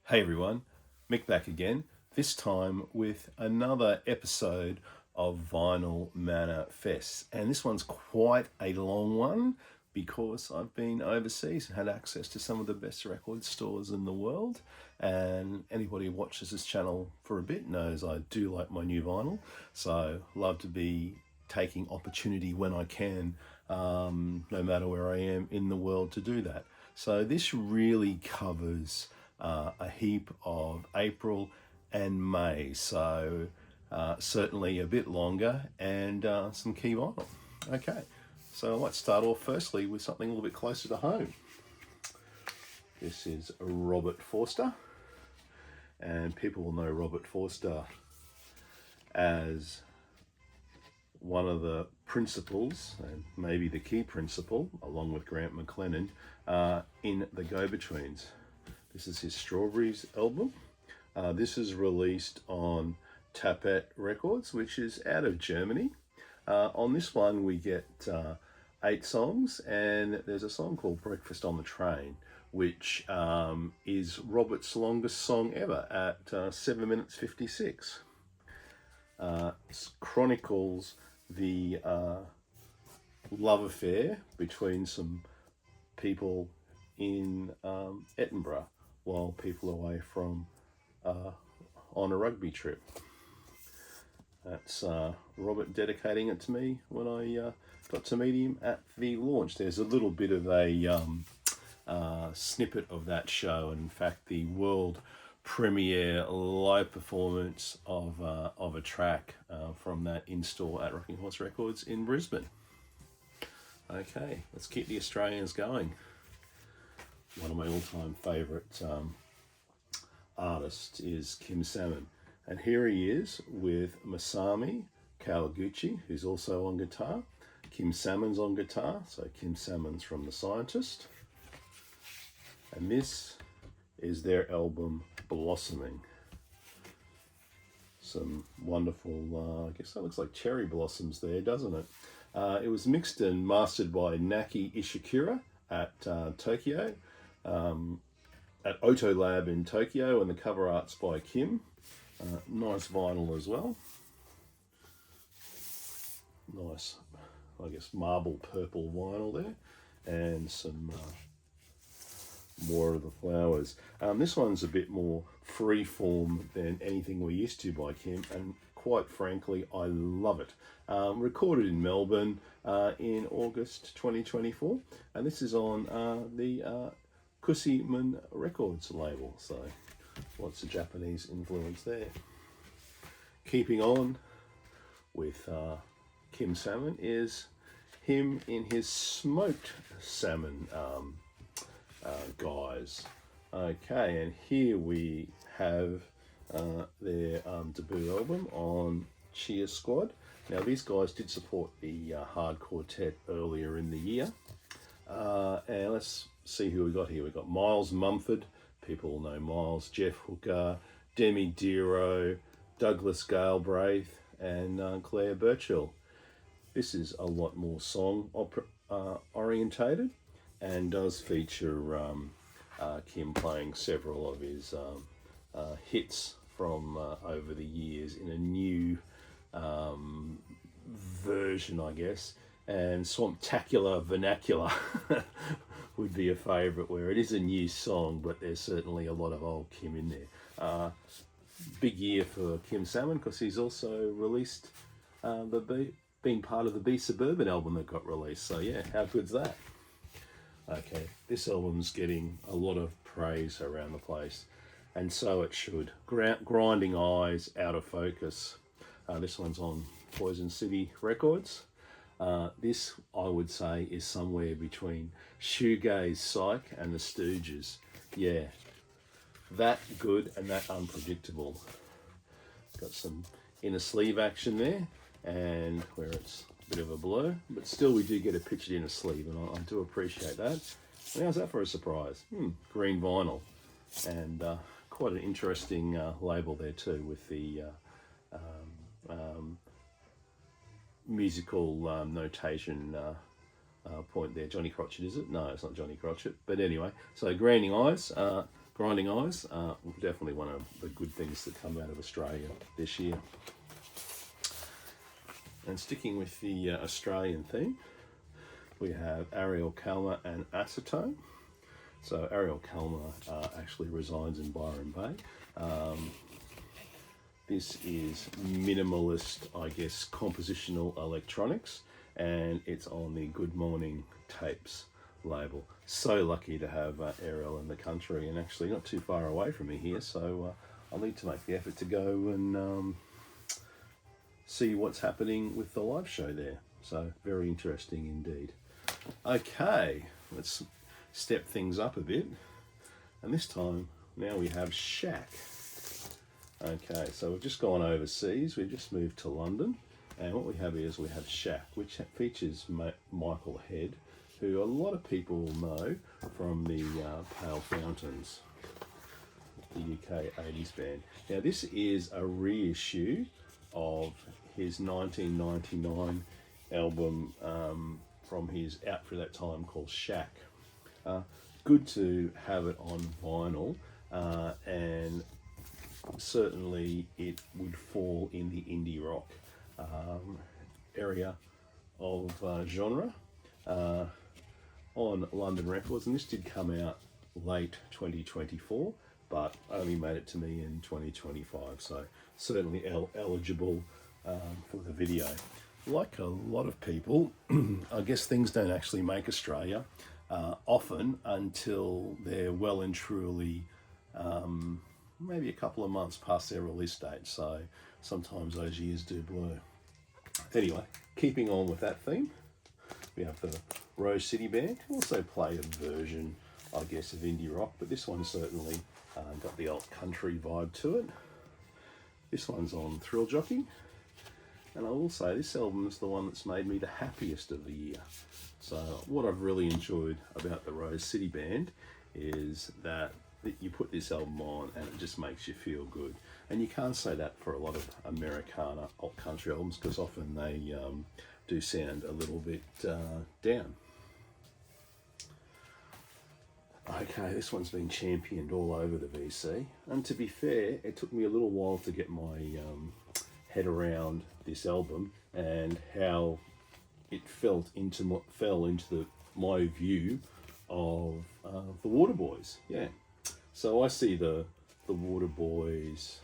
Hey everyone, Mick back again, this time with another episode of Vinyl Manor Fest. And this one's quite a long one because I've been overseas and had access to some of the best record stores in the world. And anybody who watches this channel for a bit knows I do like my new vinyl. So love to be taking opportunity when I can, no matter where I am in the world, to do that. So this really covers a heap of April and May, so certainly a bit longer, and some key vinyl. Okay, so let's start off firstly with something a little bit closer to home. This is Robert Forster, and people will know Robert Forster as one of the principals, and maybe the key principal, along with Grant McLennan, in the Go-Betweens. This is his Strawberries album. This is released on Tapet Records, which is out of Germany. On this one, we get 8 songs, and there's a song called Breakfast on the Train, which is Robert's longest song ever at 7 minutes 56. It chronicles the love affair between some people in Edinburgh while people away from on a rugby trip. That's Robert dedicating it to me when I got to meet him at the launch. There's a little bit of a snippet of that show, and in fact the world premiere live performance of a track from that in-store at Rocking Horse Records in Brisbane. Okay, let's keep the Australians going. One of my all-time favourite artists is Kim Salmon. And here he is with Masami Kawaguchi, who's also on guitar. Kim Salmon's on guitar, so Kim Salmon's from The Scientist. And this is their album, Blossoming. Some wonderful, I guess that looks like cherry blossoms there, doesn't it? It was mixed and mastered by Naki Ishikura at Tokyo, at Oto Lab in Tokyo, and the cover art's by Kim. Nice vinyl as well. Nice, I guess, marble purple vinyl there, and some more of the flowers. This one's a bit more freeform than anything we're used to by Kim, and quite frankly, I love it. Recorded in Melbourne in August 2024, and this is on the Kusimun Records label, so lots of Japanese influence there. Keeping on with Kim Salmon is him in his smoked salmon guise. Okay, and here we have their debut album on Cheer Squad. Now these guys did support the Hard Quartet earlier in the year. And let's see who we got here. We've got Miles Mumford, people know Miles, Jeff Hooker, Demi Diro, Douglas Galbraith, and Claire Birchall. This is a lot more song orientated, and does feature Kim playing several of his hits from over the years in a new version, I guess. And Swamptacular Vernacular would be a favourite, where it is a new song, but there's certainly a lot of old Kim in there. Big year for Kim Salmon, because he's also released been part of the B Suburban album that got released. So yeah, how good's that? Okay, this album's getting a lot of praise around the place, and so it should. Grinding Eyes, Out of Focus. This one's on Poison City Records. This, I would say, is somewhere between Shoegaze Psych and the Stooges. Yeah, that good and that unpredictable. Got some inner sleeve action there, and where it's a bit of a blur, but still we do get a pictured inner sleeve, and I do appreciate that. And how's that for a surprise? Green vinyl, and quite an interesting label there too, with the musical notation point there. Johnny Crotchet, is it? No, it's not Johnny Crotchet. But anyway, so Grinding Eyes, Grinding Eyes, definitely one of the good things that come out of Australia this year. And sticking with the Australian theme, we have Ariel Calmer and Acetone. So Ariel Calmer actually resides in Byron Bay. This is minimalist, I guess, compositional electronics, and it's on the Good Morning Tapes label. So lucky to have Ariel in the country, and actually not too far away from me here, so I'll need to make the effort to go and see what's happening with the live show there. So very interesting indeed. Okay, let's step things up a bit, and this time now we have Shack. Okay, so we've just gone overseas, we've just moved to London, and what we have here is we have Shack, which features Michael Head, who a lot of people know from the Pale Fountains, the UK 80s band. Now this is a reissue of his 1999 album from his out for that time called Shack. Good to have it on vinyl, and certainly it would fall in the indie rock area of genre on London Records, and this did come out late 2024, but only made it to me in 2025, so certainly eligible for the video. Like a lot of people, I guess things don't actually make Australia often until they're well and truly maybe a couple of months past their release date, so sometimes those years do blur. Anyway, keeping on with that theme, we have the Rose City Band, who also play a version, I guess, of indie rock, but this one certainly got the old country vibe to it. This one's on Thrill Jockey, and I will say this album is the one that's made me the happiest of the year. So what I've really enjoyed about the Rose City Band is that you put this album on and it just makes you feel good. And you can't say that for a lot of Americana alt country albums, because often they do sound a little bit down. Okay, this one's been championed all over the VC, and to be fair, it took me a little while to get my head around this album and how it fell into my view of the Waterboys. Yeah, so I see the Waterboys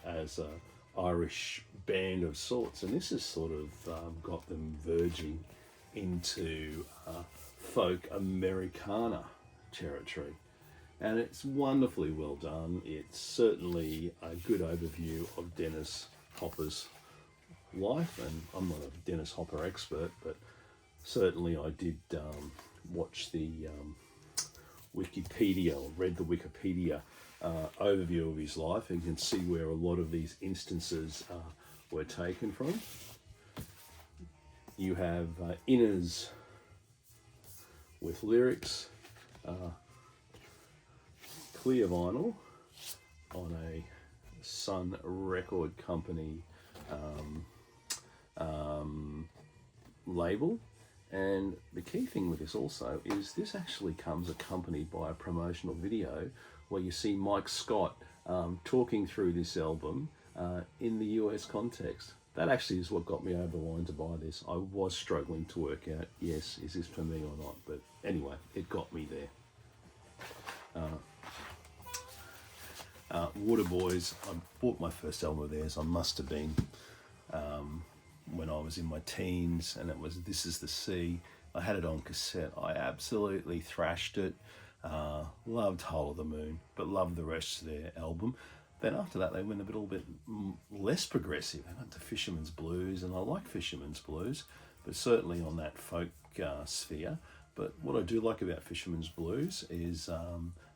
as a Irish band of sorts, and this has sort of got them verging into folk Americana territory, and it's wonderfully well done. It's certainly a good overview of Dennis Hopper's life, and I'm not a Dennis Hopper expert, but certainly I did watch the Wikipedia, or read the Wikipedia overview of his life, and can see where a lot of these instances were taken from. You have inners with lyrics, clear vinyl on a Sun Record Company label. And the key thing with this also is this actually comes accompanied by a promotional video where you see Mike Scott talking through this album in the US context. That actually is what got me over the line to buy this. I was struggling to work out, yes, is this for me or not? But anyway, it got me there. Waterboys, I bought my first album of theirs, I must have been when I was in my teens, and it was This Is the Sea. I had it on cassette. I absolutely thrashed it. Loved Whole of the Moon, but loved the rest of their album. Then after that, they went a little bit less progressive. They went to Fisherman's Blues, and I like Fisherman's Blues, but certainly on that folk sphere. But what I do like about Fisherman's Blues is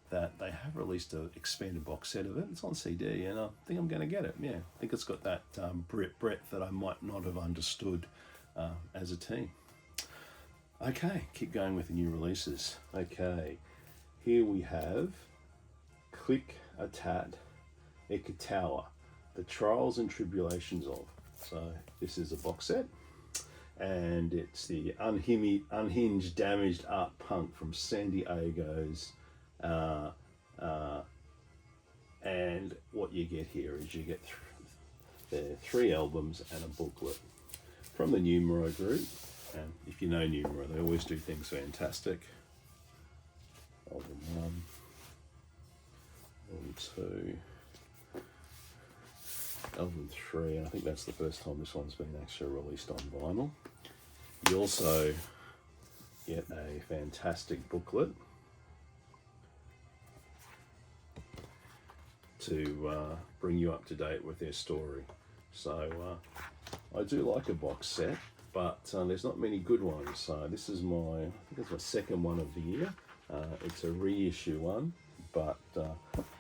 that they have released an expanded box set of it. It's on CD, and I think I'm going to get it. Yeah, I think it's got that breadth that I might not have understood as a teen. Okay, keep going with the new releases. Okay, here we have Click a Tad, Ekatawa, The Trials and Tribulations of. So this is a box set, and it's the unhinged, damaged art punk from San Diego's Uh, uh, and what you get here is you get there 3 albums and a booklet from the Numero Group. And if you know Numero, they always do things fantastic. Album 1, album 2, album 3, and I think that's the first time this one's been actually released on vinyl. You also get a fantastic booklet to bring you up to date with their story. So I do like a box set, but there's not many good ones. So this is I think it's my second one of the year. It's a reissue one, but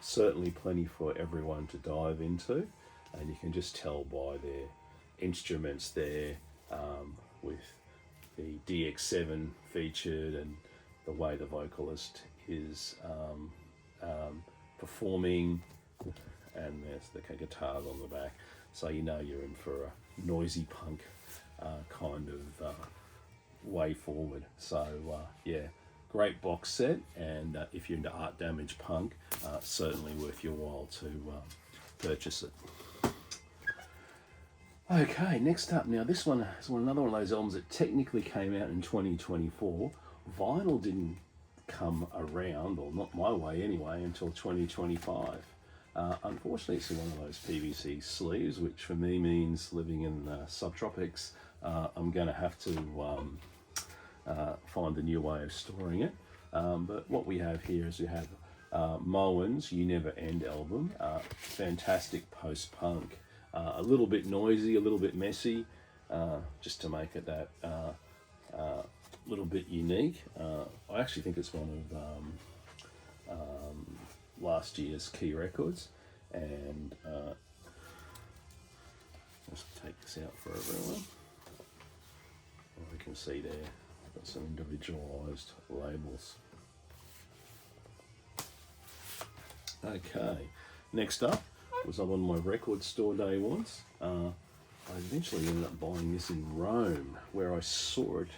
certainly plenty for everyone to dive into. And you can just tell by their instruments there, with the DX7 featured and the way the vocalist is performing, and there's the guitars on the back. So you know you're in for a noisy punk kind of way forward. So yeah, great box set, and if you're into Art Damage punk, certainly worth your while to purchase it. Okay, next up now, this one is another one of those albums that technically came out in 2024. Vinyl didn't come around, or not my way anyway, until 2025. Unfortunately, it's one of those PVC sleeves, which for me means living in the subtropics. I'm going to have to find a new way of storing it. But what we have here is we have Moen's You Never End album, fantastic post-punk. A little bit noisy, a little bit messy, just to make it that little bit unique. I actually think it's one of last year's key records, and let's take this out for everyone. You can see there, I've got some individualised labels. Okay, next up was on one of my record store day once. I eventually ended up buying this in Rome, where I saw it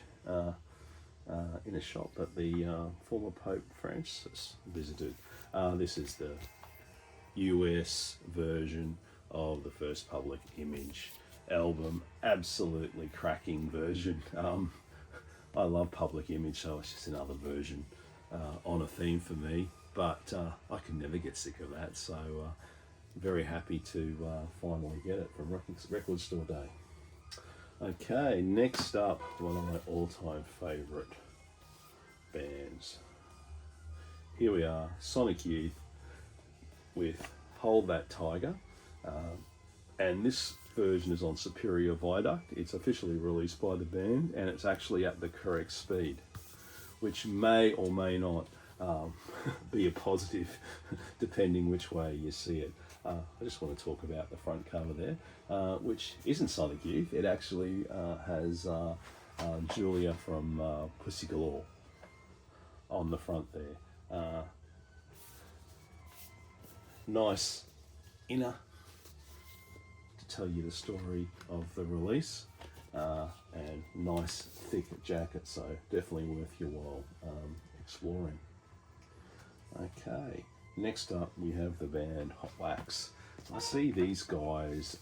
in a shop that the former Pope Francis visited. This is the US version of the First Public Image album. Absolutely cracking version. I love Public Image, so it's just another version on a theme for me. But I can never get sick of that, so very happy to finally get it from Record Store Day. Okay, next up, one of my all-time favourite bands. Here we are, Sonic Youth with Hold That Tiger. And this version is on Superior Viaduct. It's officially released by the band, and it's actually at the correct speed, which may or may not be a positive depending which way you see it. I just want to talk about the front cover there, which isn't Sonic Youth. It actually has Julia from Pussy Galore on the front there. Nice inner to tell you the story of the release, and nice thick jacket, so definitely worth your while exploring. Okay, next up we have the band Hot Wax. I see these guys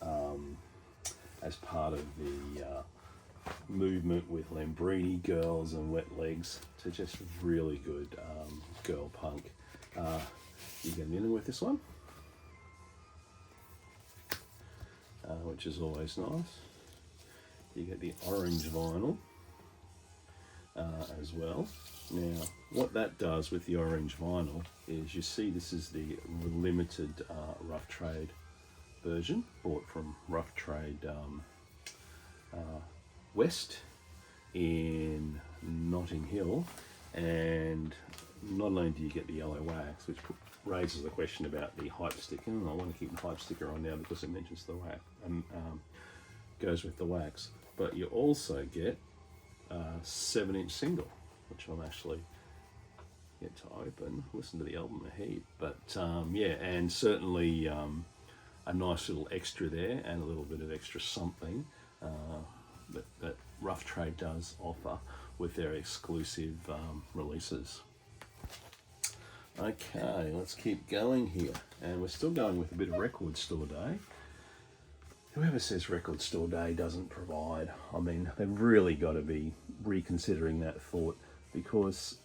as part of the movement with Lambrini Girls and Wet Legs to just really good girl punk. You get in with this one, which is always nice. You get the orange vinyl as well. Now, what that does with the orange vinyl is, you see this is the limited Rough Trade version, bought from Rough Trade West in Notting Hill, and not only do you get the yellow wax, which raises the question about the hype sticker, and I want to keep the hype sticker on now because it mentions the wax and goes with the wax, but you also get a 7-inch single, which I'll actually get to open, listen to the album a heap, but yeah, and certainly a nice little extra there, and a little bit of extra something that Rough Trade does offer with their exclusive releases. Okay, let's keep going here. And we're still going with a bit of Record Store Day. Whoever says Record Store Day doesn't provide, I mean, they've really got to be reconsidering that thought, because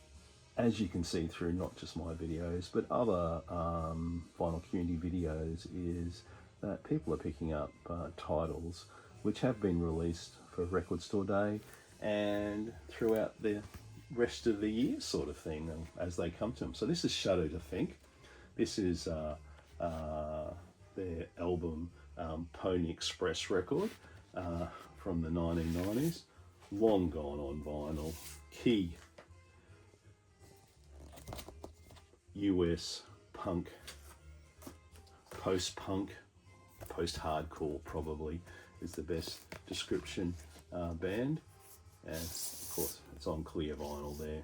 as you can see through not just my videos, but other vinyl community videos, is that people are picking up titles which have been released for Record Store Day and throughout the rest of the year sort of thing as they come to them. So this is Shudder to Think. This is their album Pony Express record from the 1990s. Long gone on vinyl. Key US punk, post-punk, post-hardcore probably is the best description band. And of course it's on clear vinyl there.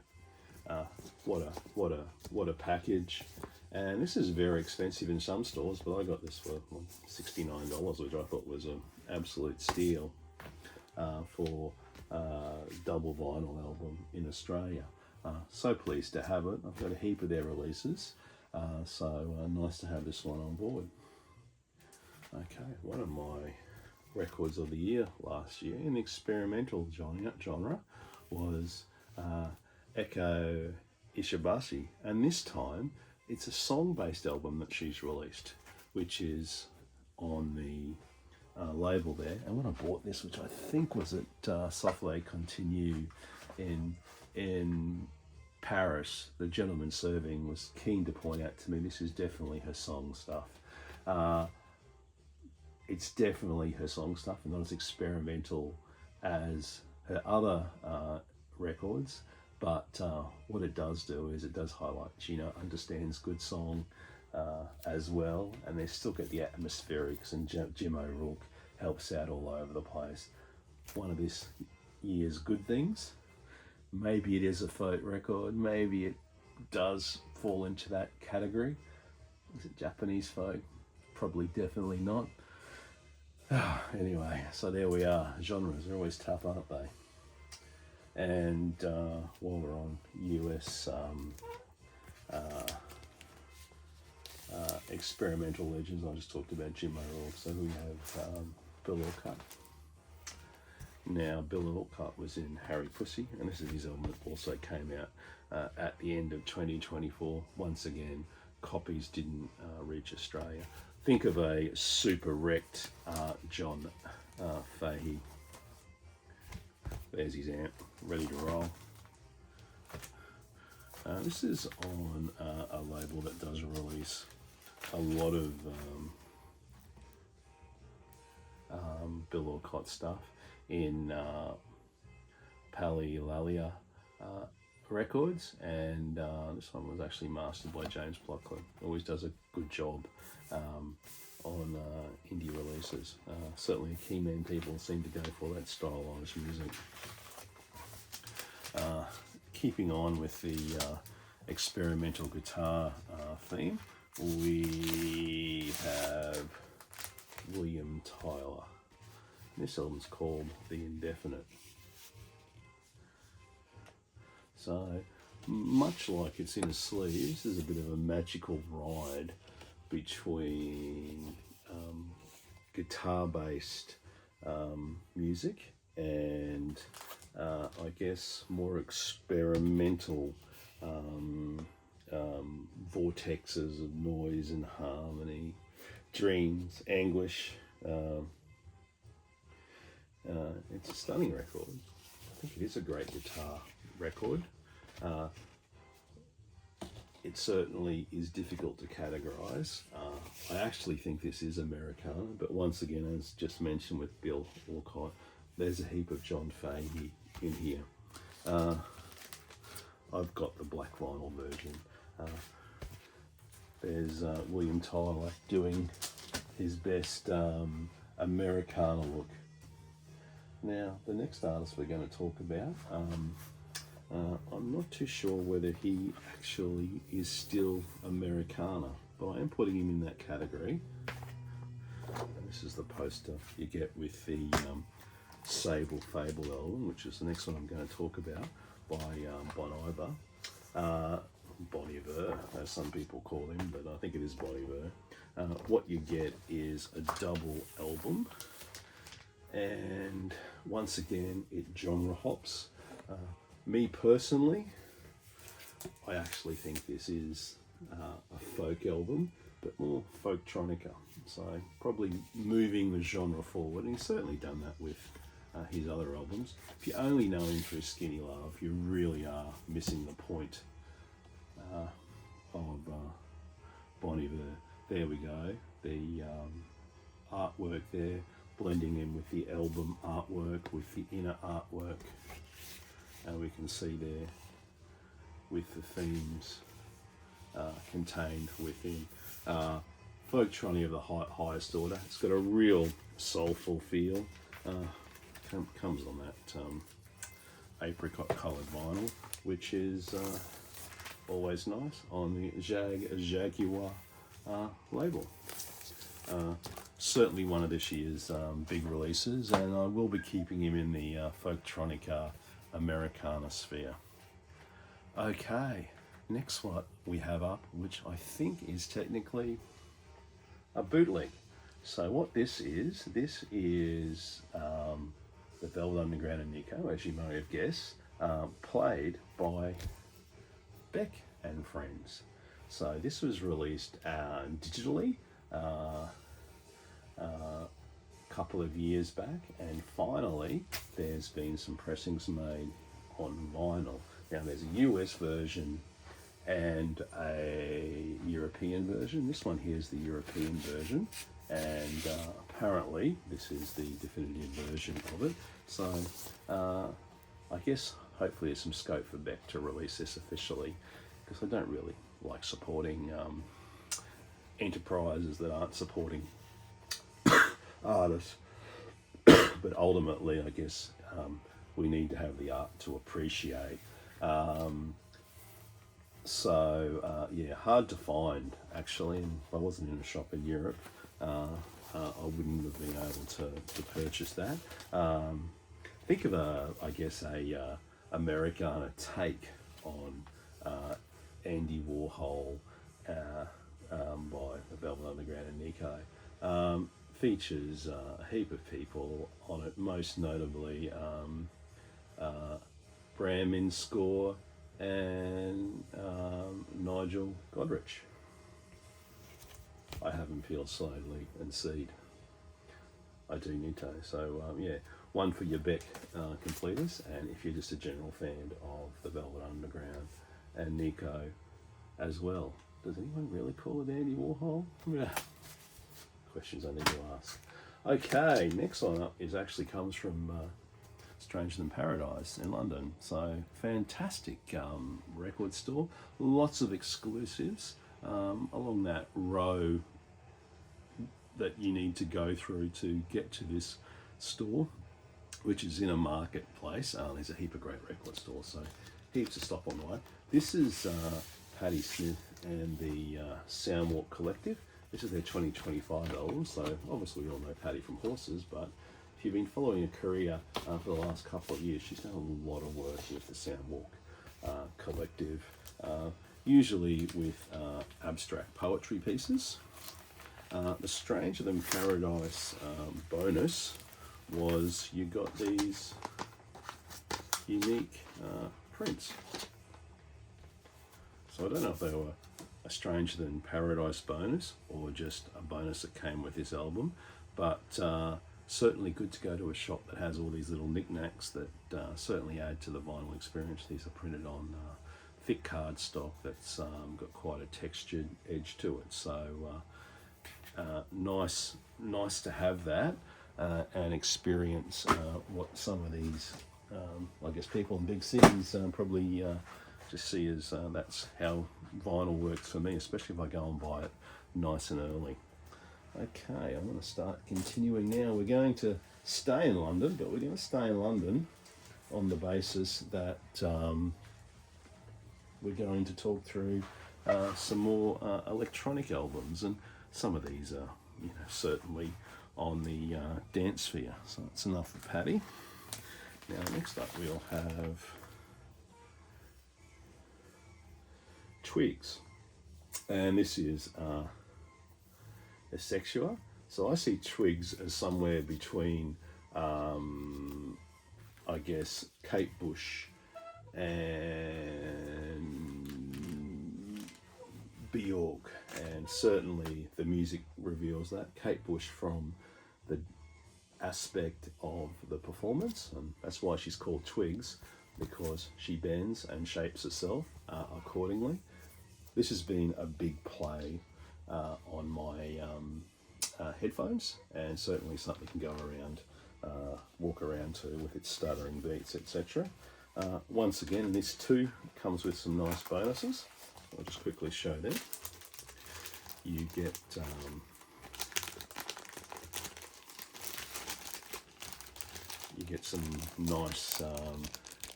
What a package. And this is very expensive in some stores, but I got this for $69, which I thought was an absolute steal for a double vinyl album in Australia. So pleased to have it. I've got a heap of their releases, so nice to have this one on board. Okay, one of my records of the year last year in the experimental genre was Echo Ishibashi, and this time it's a song-based album that she's released, which is on the label there. And when I bought this, which I think was at Souffle Continue in Paris, the gentleman serving was keen to point out to me this is definitely her song stuff. It's definitely her song stuff and not as experimental as her other records, but what it does do is it does highlight Gina understands good song as well, and they still get the atmospherics, and Jim O'Rourke helps out all over the place. One of this year's good things. Maybe it is a folk record, maybe it does fall into that category. Is it Japanese folk? Probably definitely not. Anyway, so there we are. Genres are always tough, aren't they? And while we're on US experimental legends, I just talked about Jim O'Rourke, so we have Bill Orcutt. Now, Bill Orcutt was in Harry Pussy, and this is his album that also came out at the end of 2024. Once again, copies didn't reach Australia. Think of a super wrecked John Fahey. There's his amp, ready to roll. This is on a label that does release a lot of Bill Orcutt stuff in Palilalia Records, and this one was actually mastered by James Plockler. Always does a good job on indie releases. Certainly Keyman people seem to go for that stylized music. Keeping on with the experimental guitar theme, we have William Tyler. This album's called The Indefinite. So, much like it's in his sleeves, there's a bit of a magical ride between guitar-based music and I guess more experimental vortexes of noise and harmony, dreams, anguish. It's a stunning record. I think it is a great guitar record. It certainly is difficult to categorize. I actually think this is Americana, but once again, as just mentioned with Bill Orcutt, there's a heap of John Fahey in here. I've got the black vinyl version. There's William Tyler doing his best Americana look. Now, the next artist we're going to talk about, I'm not too sure whether he actually is still Americana, but I am putting him in that category. And this is the poster you get with the Sable Fable album, which is the next one I'm going to talk about by Bon Iver. Bon Iver, as some people call him, but I think it is Bon Iver. What you get is a double album, and once again it genre hops. Me personally, I actually think this is a folk album, but more folktronica, so probably moving the genre forward, and he's certainly done that with his other albums. If you only know him through Skinny Love, you really are missing the point of Bon Iver. There we go, the artwork there, blending in with the album artwork, with the inner artwork, and we can see there with the themes contained within Folktronica of the highest order. It's got a real soulful feel. Comes on that apricot coloured vinyl, which is always nice on the Jaguar label. Certainly one of this year's big releases, and I will be keeping him in the Folktronica Americana sphere. Okay, next what we have up, which I think is technically a bootleg. So what this is the Velvet Underground and Nico, as you may have guessed, played by Beck and Friends. So this was released digitally a couple of years back, and finally there's been some pressings made on vinyl. Now there's a US version and a European version. This one here is the European version, and apparently this is the definitive version of it. So I guess hopefully there's some scope for Beck to release this officially, because I don't really like supporting enterprises that aren't supporting artists. But ultimately, I guess we need to have the art to appreciate. Yeah, hard to find actually, and if I wasn't in a shop in Europe, I wouldn't have been able to purchase that. Think of a Americana take on Andy Warhol by the Velvet Underground and Nico. Features a heap of people on it, most notably Bram Inscore and Nigel Godrich. I have him feel slowly and seed. I do Nito. So yeah, one for your Beck completers, and if you're just a general fan of the Velvet Underground and Nico as well. Does anyone really call it Andy Warhol? Questions I need to ask. Okay, next one up comes from Stranger Than Paradise in London. So fantastic record store, lots of exclusives along that row that you need to go through to get to this store, which is in a marketplace. There's a heap of great record stores, so heaps to stop on the way. This is Patti Smith and the Soundwalk Collective. This is their 2025 album, so obviously we all know Patti from Horses, but if you've been following her career for the last couple of years, she's done a lot of work with the Soundwalk Collective, usually with abstract poetry pieces. The Stranger Than Paradise bonus was you got these unique prints. So I don't know if they were a Stranger Than Paradise bonus or just a bonus that came with this album, but certainly good to go to a shop that has all these little knickknacks that certainly add to the vinyl experience. These are printed on thick cardstock that's got quite a textured edge to it, so nice to have that and experience what some of these I guess people in big cities probably just see as that's how vinyl works for me, especially if I go and buy it nice and early. Okay, I'm going to start continuing now. We're going to stay in London, but we're going to stay in London on the basis that we're going to talk through some more electronic albums, and some of these are, certainly on the dance sphere. So that's enough for Patti. Now, next up we'll have Twigs, and this is a Sexua. So I see Twigs as somewhere between, I guess, Kate Bush and Bjork, and certainly the music reveals that. Kate Bush from the aspect of the performance, and that's why she's called Twigs, because she bends and shapes herself accordingly. This has been a big play on my headphones, and certainly something you can go around, walk around to with its stuttering beats, etc. Once again, this too comes with some nice bonuses. I'll just quickly show them. You get some nice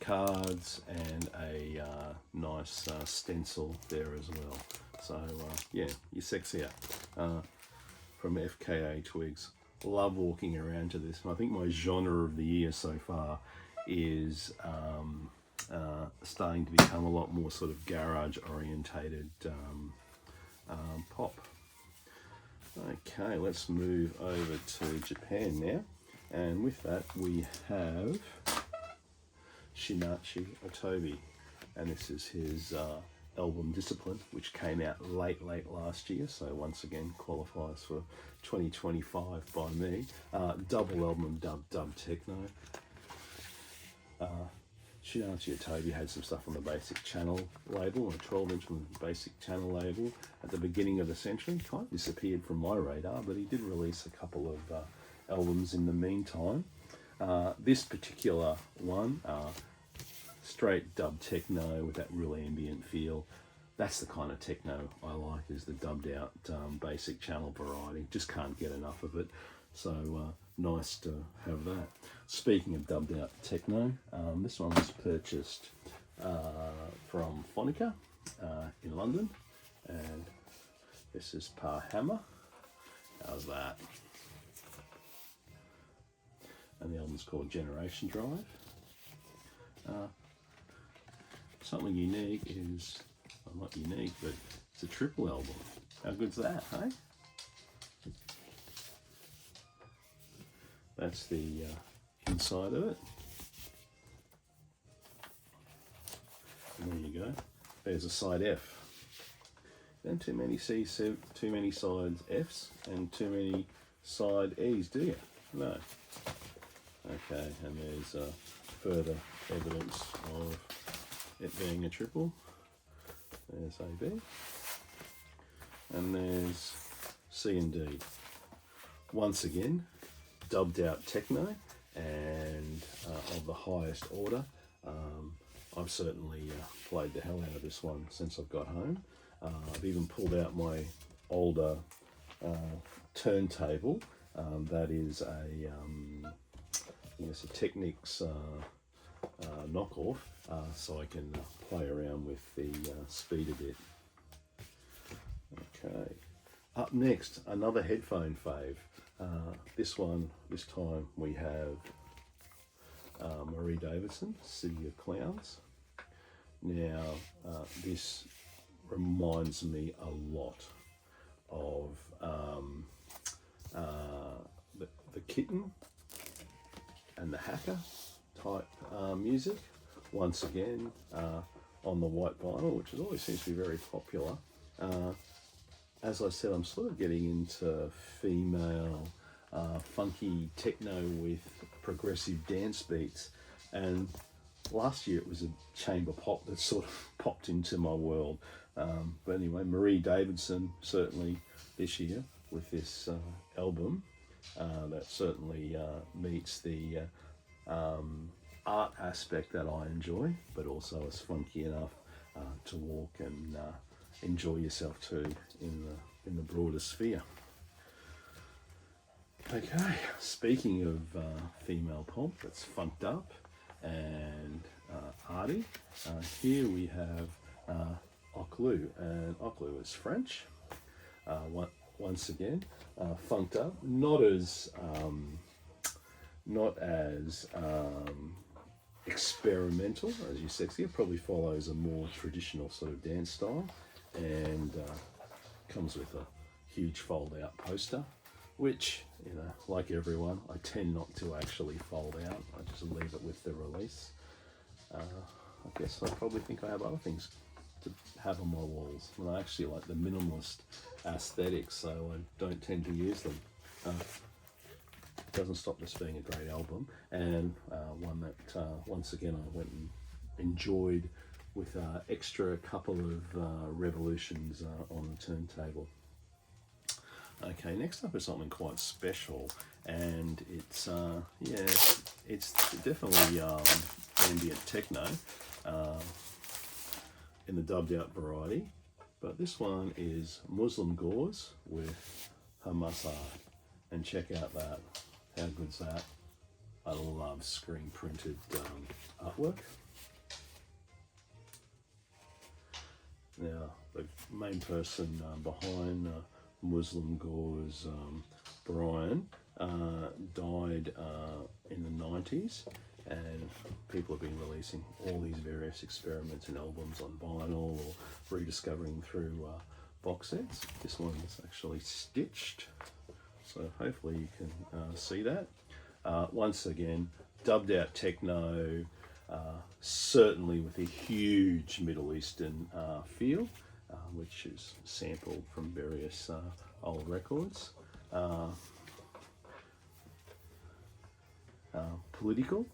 cards and a nice stencil there as well. So yeah, you're sexier from FKA Twigs. Love walking around to this. And I think my genre of the year so far is starting to become a lot more sort of garage orientated pop. Okay, let's move over to Japan now. And with that, we have Shinichi Otobi, and this is his album Discipline, which came out late last year, so once again qualifies for 2025 by me. Double album, dub techno. Shinichi Otobi had some stuff on the Basic Channel label, a 12-inch on the Basic Channel label at the beginning of the century. Kind of disappeared from my radar, but he did release a couple of albums in the meantime. This particular one, straight dub techno with that real ambient feel. That's the kind of techno I like, is the dubbed out Basic Channel variety. Just can't get enough of it. So nice to have that. Speaking of dubbed out techno, this one was purchased from Phonica in London, and this is Pa Hammer. How's that? And the album's called Generation Drive. Something unique is, well, not unique, but it's a triple album. How good's that, hey? That's the inside of it. And there you go. There's a side F. Don't too many too many sides Fs and too many side E's, do you? No. Okay, and there's further evidence of it being a triple. There's AB. And there's C and D. Once again, dubbed out techno, and of the highest order. I've certainly played the hell out of this one since I've got home. I've even pulled out my older turntable. That is a Technics knockoff, so I can play around with the speed a bit. Okay, up next, another headphone fave. This time we have Marie Davidson, City of Clowns. Now, this reminds me a lot of the Kitten and the Hacker type music. Once again, on the white vinyl, which always seems to be very popular. As I said, I'm sort of getting into female funky techno with progressive dance beats, and last year it was a chamber pop that sort of popped into my world. But anyway, Marie Davidson certainly this year with this album that certainly meets the art aspect that I enjoy, but also is funky enough to walk and enjoy yourself too in the broader sphere. Okay, speaking of female pop that's funked up and arty, here we have Oclu, and Oclu is French. Once again, funked up, not as experimental, as you said. It probably follows a more traditional sort of dance style, and comes with a huge fold-out poster, which, you know, like everyone, I tend not to actually fold out. I just leave it with the release. I guess I probably think I have other things to have on my walls, and I actually like the minimalist aesthetic, so I don't tend to use them. Doesn't stop this being a great album, and one that once again I went and enjoyed with extra couple of revolutions on the turntable. Okay, next up is something quite special, and it's it's definitely ambient techno in the dubbed out variety, but this one is Muslim Gauze with Hamasa, and check out that. How good's that? I love screen printed artwork. Now, the main person behind Muslim Gauze, Brian, died in the 90s, and people have been releasing all these various experiments and albums on vinyl or rediscovering through box sets. This one's actually stitched, so hopefully you can see that. Once again, dubbed out techno, certainly with a huge Middle Eastern feel, which is sampled from various old records. Political,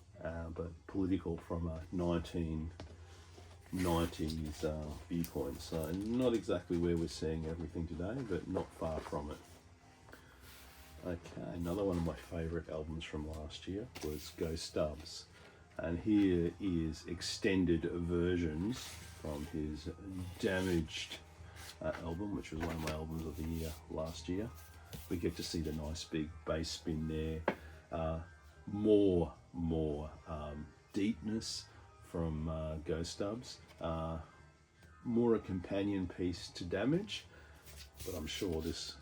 but political from a 1990s viewpoint. So not exactly where we're seeing everything today, but not far from it. Okay, another one of my favourite albums from last year was Ghost Dubs, and here is extended versions from his Damaged album, which was one of my albums of the year last year. We get to see the nice big bass spin there, more deepness from Ghost Dubs, more a companion piece to Damage, but I'm sure this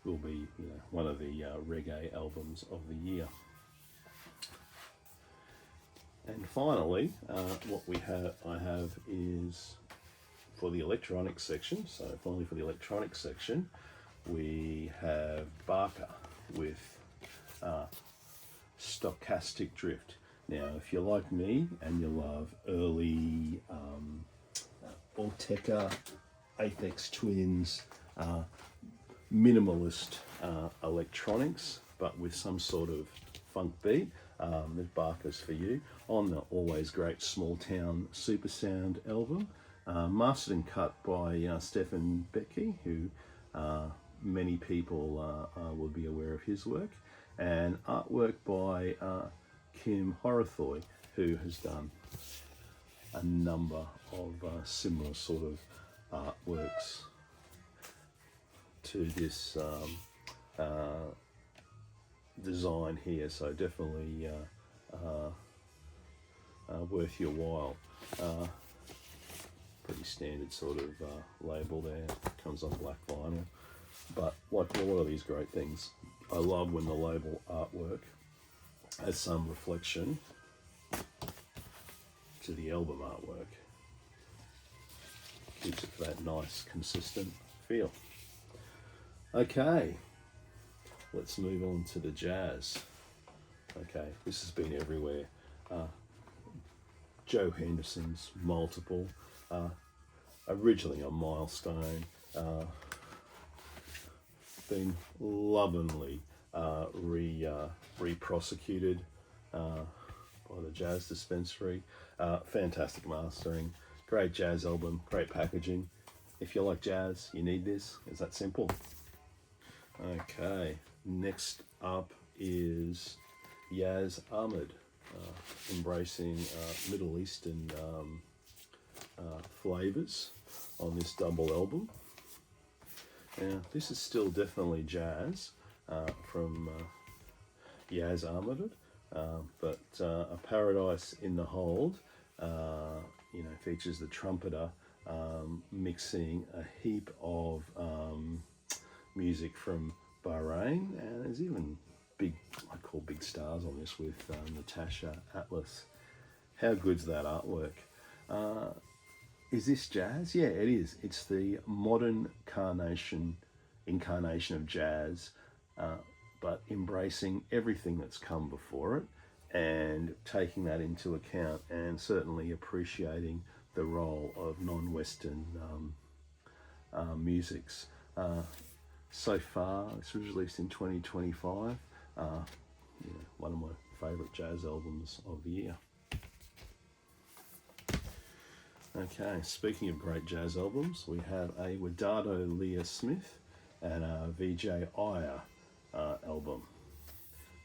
will be, you know, one of the reggae albums of the year. And finally, what I have is for the electronic section. So finally for the electronic section, we have Barker with Stochastic Drift. Now, if you're like me and you love early Autechre, Aphex Twins, minimalist electronics, but with some sort of funk beat, there's Barker's for you on the always great Small Town Super Sound album, mastered and cut by Stefan Becky, who many people will be aware of his work, and artwork by Kim Horathoy, who has done a number of similar sort of artworks to this design here, so definitely worth your while. Pretty standard sort of label there, comes on black vinyl, but like a lot of these great things, I love when the label artwork has some reflection to the album artwork. Keeps it for that nice consistent feel. Okay, let's move on to the jazz. Okay, this has been everywhere. Joe Henderson's Multiple, originally a Milestone, been lovingly re-prosecuted by the Jazz Dispensary. Fantastic mastering, great jazz album, great packaging. If you like jazz, you need this. It's that simple. Okay, next up is Yaz Ahmed, embracing Middle Eastern flavours on this double album. Now, this is still definitely jazz from Yaz Ahmed, but A Paradise in the Hold, features the trumpeter mixing a heap of music from Bahrain, and there's even I call big stars on this with Natasha Atlas How good's that artwork? Is this jazz? Yeah, it is. It's the modern incarnation of jazz, but embracing everything that's come before it and taking that into account, and certainly appreciating the role of non-Western musics. So far, this was released in 2025. One of my favourite jazz albums of the year. Okay, speaking of great jazz albums, we have a Wadado Leah Smith and a Vijay Iyer album.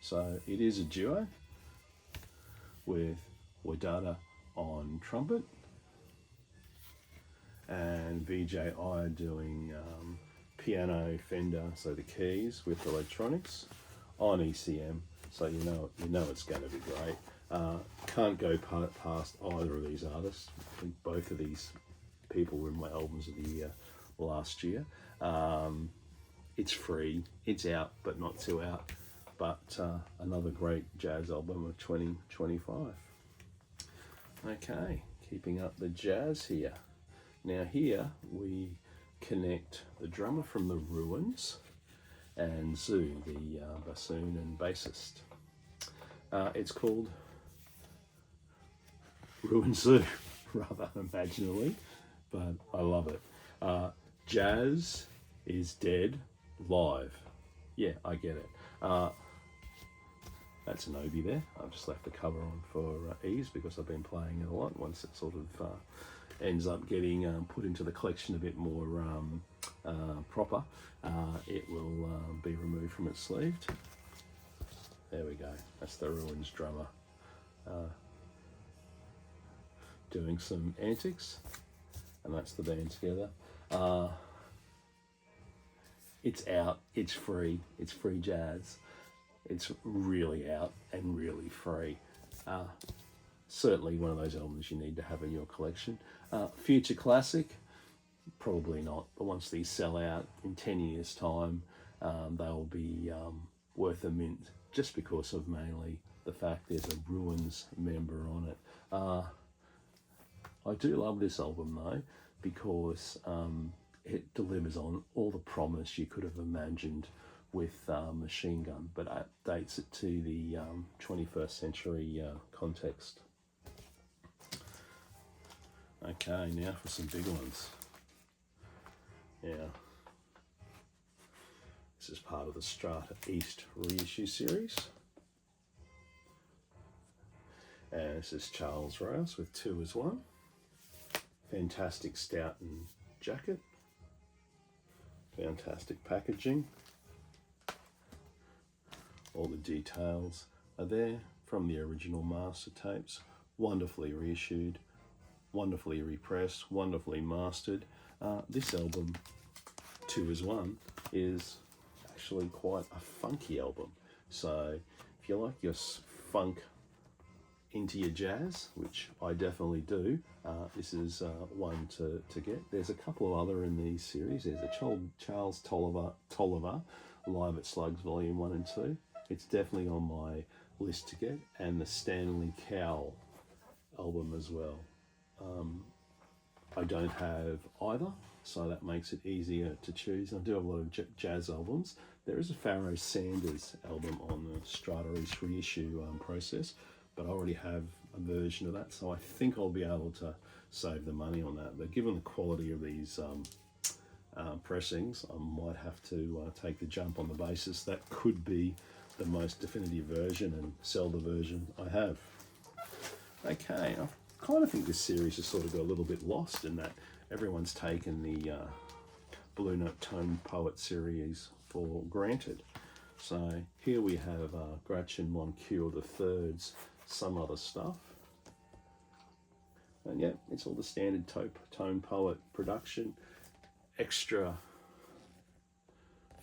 So it is a duo with Wadada on trumpet and Vijay Iyer doing piano, Fender, so the keys with electronics on ECM. So you know it's going to be great. Can't go past either of these artists. I think both of these people were in my albums of the year last year. It's free, it's out, but not too out. But another great jazz album of 2025. Okay, keeping up the jazz here. Now here we connect the drummer from the Ruins and Zoo, the bassoon and bassist. It's called Ruin Zoo, rather imaginally, but I love it. Jazz is dead live. Yeah, I get it. That's an Obi there. I've just left the cover on for ease because I've been playing it a lot. Once it sort of ends up getting put into the collection a bit more proper, it will be removed from its sleeve. There we go. That's the Ruins drummer doing some antics, and that's the band together. It's out, it's free jazz. It's really out and really free. Certainly one of those albums you need to have in your collection. Future classic, probably not, but once these sell out in 10 years' time, they'll be worth a mint, just because of mainly the fact there's a Ruins member on it. I do love this album though, because it delivers on all the promise you could have imagined with Machine Gun, but updates it to the 21st century context. Okay, now for some big ones. Yeah, this is part of the Strata East reissue series. And this is Charles Rouse with 2 as 1. Fantastic Stoughton jacket. Fantastic packaging. All the details are there from the original master tapes. Wonderfully reissued, wonderfully repressed, wonderfully mastered. This album, 2 as 1, is actually quite a funky album. So if you like your funk into your jazz, which I definitely do, this is one to get. There's a couple of other in these series. There's a Charles Tolliver Live at Slugs Volume 1 and 2. It's definitely on my list to get, and the Stanley Cowell album as well. I don't have either, so that makes it easier to choose. I do have a lot of jazz albums. There is a Pharoah Sanders album on the Strata East reissue process, but I already have a version of that, so I think I'll be able to save the money on that. But given the quality of these pressings, I might have to take the jump on the basis that could be the most definitive version and sell the version I have. Okay, I kind of think this series has sort of got a little bit lost in that everyone's taken the Blue Note Tone Poet series for granted. So here we have Gretchen Moncure III's Some Other Stuff. And yeah, it's all the standard Tone Poet production, extra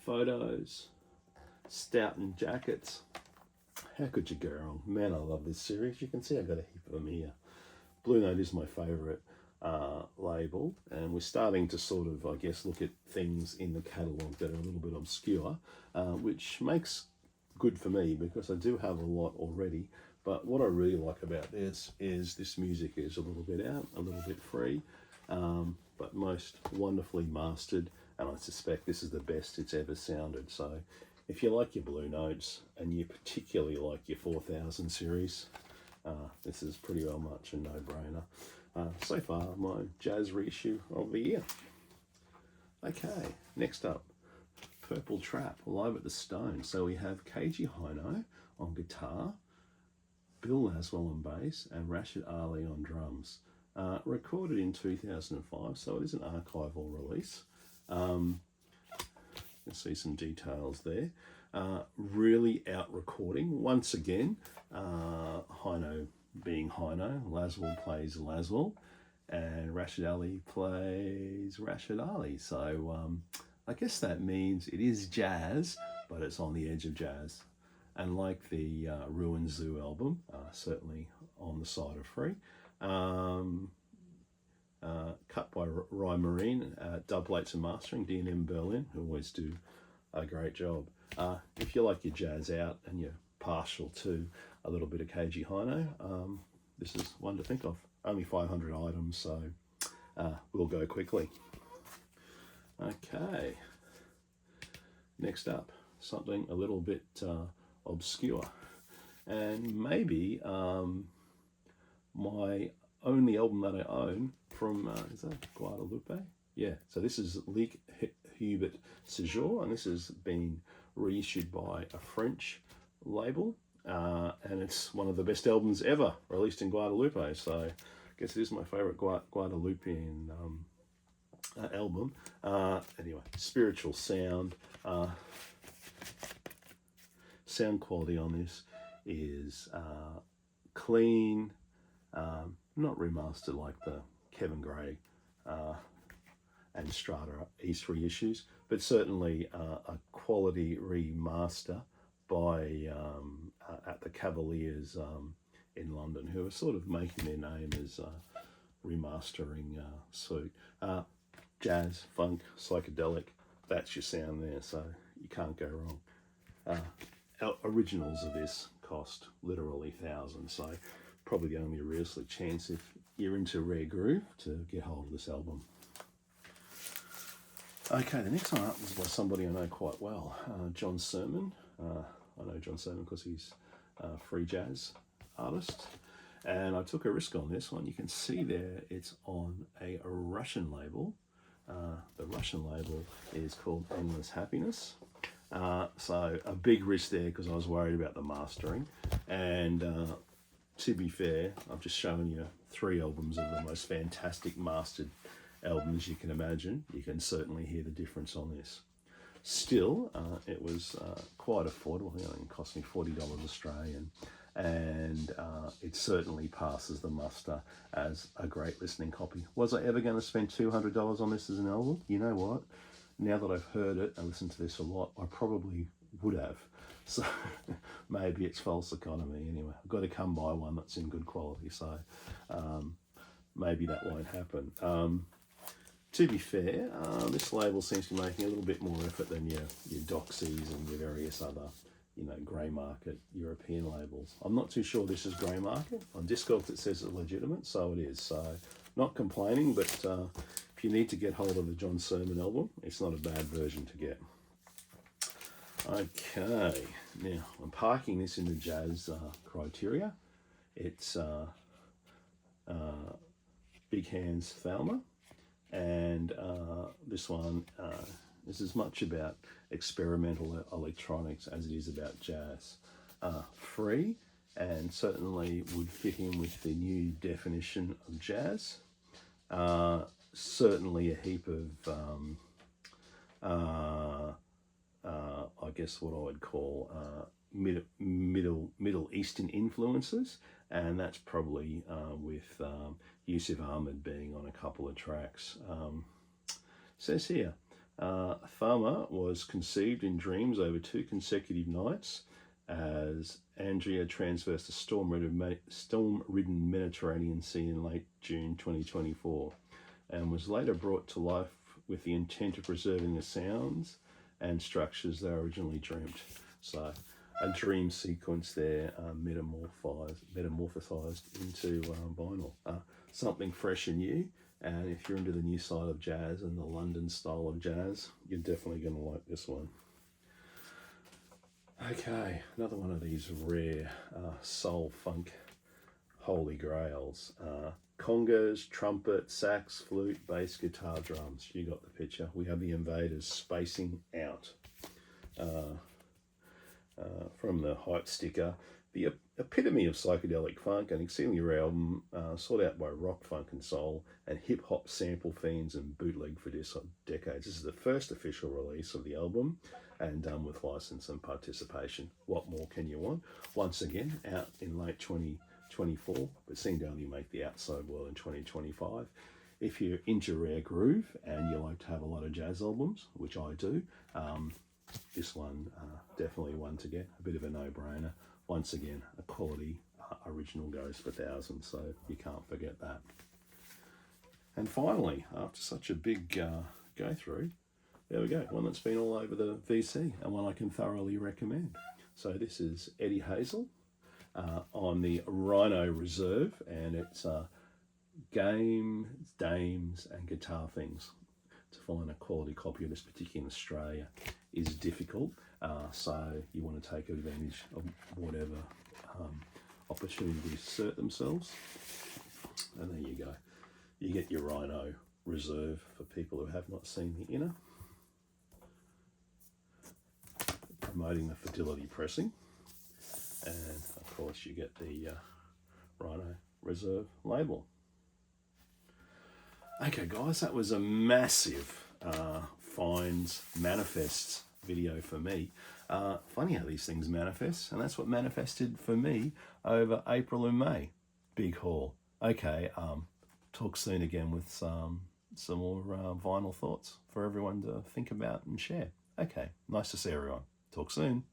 photos, Stoughton jackets. How could you go wrong? Man, I love this series. You can see I've got a heap of them here. Blue Note is my favourite label, and we're starting to sort of, I guess, look at things in the catalogue that are a little bit obscure, which makes good for me because I do have a lot already, But what I really like about this is music is a little bit out, a little bit free, but most wonderfully mastered, and I suspect this is the best it's ever sounded. So if you like your Blue Notes and you particularly like your 4000 series, this is pretty well much a no-brainer. So far, my jazz reissue of the year. Okay, next up, Purple Trap, live at the Stone. So we have Keiji Haino on guitar, Bill Laswell on bass, and Rashid Ali on drums. Recorded in 2005, so it is an archival release. You can see some details there. Really out recording. Once again, Haino being Haino, Laswell plays Laswell, and Rashid Ali plays Rashid Ali. So I guess that means it is jazz, but it's on the edge of jazz. And like the Ruin Zoo album, certainly on the side of free. Cut by Ry Marine, dub plates and mastering, D&M Berlin, who always do a great job. If you like your jazz out and you're partial to a little bit of Keiji Haino, this is one to think of. Only 500 items, so we'll go quickly. Okay, next up, something a little bit obscure, and maybe my only album that I own from, is that Guadalupe? Yeah, so this is Lick Hubert Séjour, and this has been reissued by a French label, and it's one of the best albums ever released in Guadalupe, so I guess it is my favourite Guadalupean album. Anyway, spiritual sound. Sound quality on this is clean, not remastered like the Kevin Gray and Strata East reissues, but certainly a quality remaster by at the Cavaliers in London, who are sort of making their name as remastering suit. Jazz, funk, psychedelic, that's your sound there, so you can't go wrong. Originals of this cost literally thousands, so probably the only realistic chance if you're into rare groove to get hold of this album. Okay, the next one up was by somebody I know quite well, John Sermon. I know John Sermon because he's a free jazz artist, and I took a risk on this one. You can see there it's on a Russian label. The Russian label is called Endless Happiness. So a big risk there because I was worried about the mastering, and to be fair, I've just shown you 3 albums of the most fantastic mastered albums you can imagine. You can certainly hear the difference on this. Still, it was quite affordable. You know, it cost me $40 Australian, and it certainly passes the muster as a great listening copy. Was I ever going to spend $200 on this as an album? You know what? Now that I've heard it and listened to this a lot, I probably would have. So maybe it's false economy. Anyway, I've got to come by one that's in good quality, so maybe that won't happen. To be fair, this label seems to be making a little bit more effort than your Doxies and your various other, grey market European labels. I'm not too sure this is grey market. On Discogs it says it's legitimate, so it is. So not complaining, but if you need to get hold of the John Sermon album, it's not a bad version to get. Okay, now I'm parking this in the jazz criteria. It's Big Hands Thelma, and this one is as much about experimental electronics as it is about jazz. Free, and certainly would fit in with the new definition of jazz. Certainly a heap of I guess what I would call Middle Eastern influences, and that's probably with Yusuf Ahmed being on a couple of tracks. Says here, Thelma was conceived in dreams over 2 consecutive nights as Andrea traversed the storm-ridden Mediterranean Sea in late June 2024, and was later brought to life with the intent of preserving the sounds and structures they originally dreamt. So a dream sequence there, metamorphosized into vinyl. Something fresh and new. And if you're into the new side of jazz and the London style of jazz, you're definitely going to like this one. Okay, another one of these rare soul funk holy grails. Congas, trumpet, sax, flute, bass, guitar, drums. You got the picture. We have the Invaders spacing out. From the hype sticker, the epitome of psychedelic funk, an exceedingly rare album sought out by rock, funk and soul and hip-hop sample fiends and bootleg for decades. This is the first official release of the album and done with license and participation. What more can you want? Once again, out in late 2024, but seemed to only make the outside world in 2025. If you're into rare groove and you like to have a lot of jazz albums, which I do, this one definitely one to get. A bit of a no-brainer. Once again, a quality original goes for thousands, so you can't forget that. And finally, after such a big go through, there we go, one that's been all over the VC and one I can thoroughly recommend. So this is Eddie Hazel on the Rhino Reserve, and it's games, dames and guitar things. To find a quality copy of this, particularly in Australia, is difficult. So you want to take advantage of whatever opportunities assert themselves. And there you go. You get your Rhino Reserve for people who have not seen the inner. Promoting the fidelity pressing. And of course you get the Rhino Reserve label. Okay guys, that was a massive finds manifests video for me. Funny how these things manifest, and that's what manifested for me over April and May. Big haul. Okay, talk soon again with some more vinyl thoughts for everyone to think about and share. Okay, nice to see everyone. Talk soon.